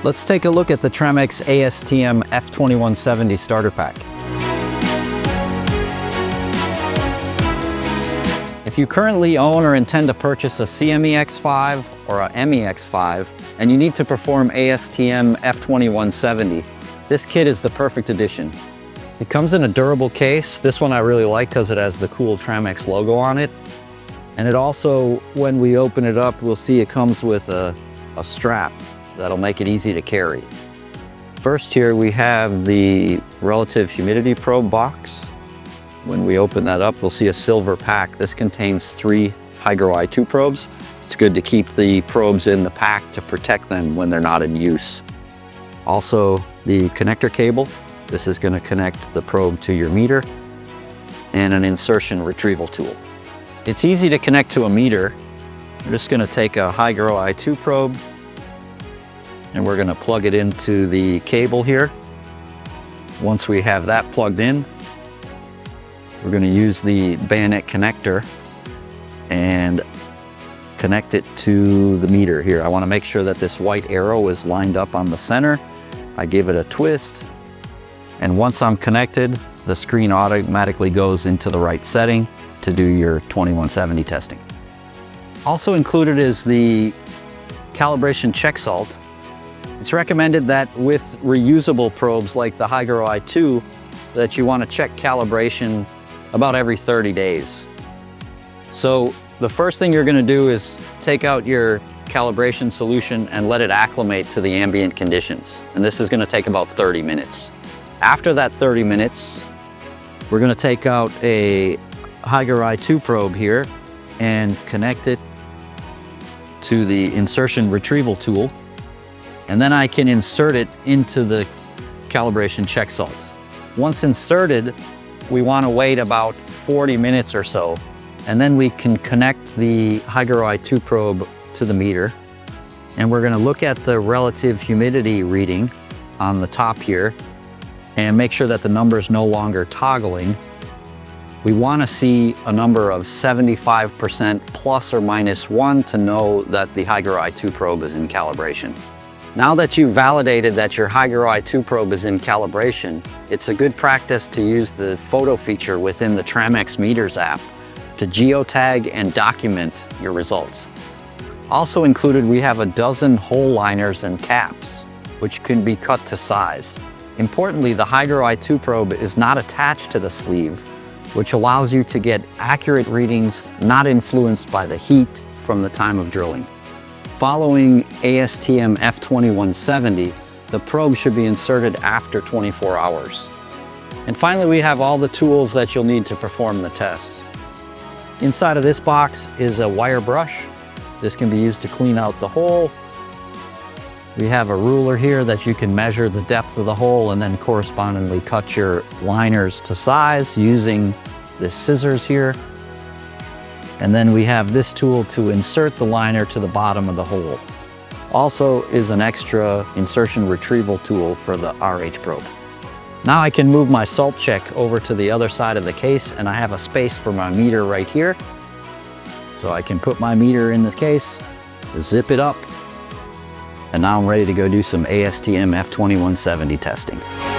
Let's take a look at the Tramex ASTM F2170 starter pack. If you currently own or intend to purchase a CMEX5 or a MEX5 and you need to perform ASTM F2170, this kit is the perfect addition. It comes in a durable case. This one I really like because it has the cool Tramex logo on it. And it also, when we open it up, we'll see it comes with a strap that'll make it easy to carry. First here we have the relative humidity probe box. When we open that up, we'll see a silver pack. This contains 3 Hygro i2 probes. It's good to keep the probes in the pack to protect them when they're not in use. Also, the connector cable. This is going to connect the probe to your meter, and an insertion retrieval tool. It's easy to connect to a meter. We're just going to take a Hygro i2 probe and we're going to plug it into the cable here. Once we have that plugged in, we're going to use the Bayonet connector and connect it to the meter here. I want to make sure that this white arrow is lined up on the center. I give it a twist, and once I'm connected, the screen automatically goes into the right setting to do your 2170 testing. Also included is the calibration check salt. It's recommended that with reusable probes like the Hygro i2 that you want to check calibration about every 30 days. So the first thing you're going to do is take out your calibration solution and let it acclimate to the ambient conditions. And this is going to take about 30 minutes. After that 30 minutes, we're going to take out a Hygro i2 probe here and connect it to the insertion retrieval tool. And then I can insert it into the calibration check salts. Once inserted, we want to wait about 40 minutes or so. And then we can connect the Hygro i2 probe to the meter. And we're going to look at the relative humidity reading on the top here and make sure that the number is no longer toggling. We want to see a number of 75% plus or minus 1 to know that the Hygro i2 probe is in calibration. Now that you've validated that your Hygro i2 probe is in calibration, it's a good practice to use the photo feature within the Tramex Meters app to geotag and document your results. Also included, we have a dozen hole liners and caps, which can be cut to size. Importantly, the Hygro i2 probe is not attached to the sleeve, which allows you to get accurate readings not influenced by the heat from the time of drilling. Following ASTM F2170, the probe should be inserted after 24 hours. And finally, we have all the tools that you'll need to perform the tests. Inside of this box is a wire brush. This can be used to clean out the hole. We have a ruler here that you can measure the depth of the hole and then correspondingly cut your liners to size using the scissors here. And then we have this tool to insert the liner to the bottom of the hole. Also is an extra insertion retrieval tool for the RH probe. Now I can move my salt check over to the other side of the case, and I have a space for my meter right here. So I can put my meter in the case, zip it up, and now I'm ready to go do some ASTM F2170 testing.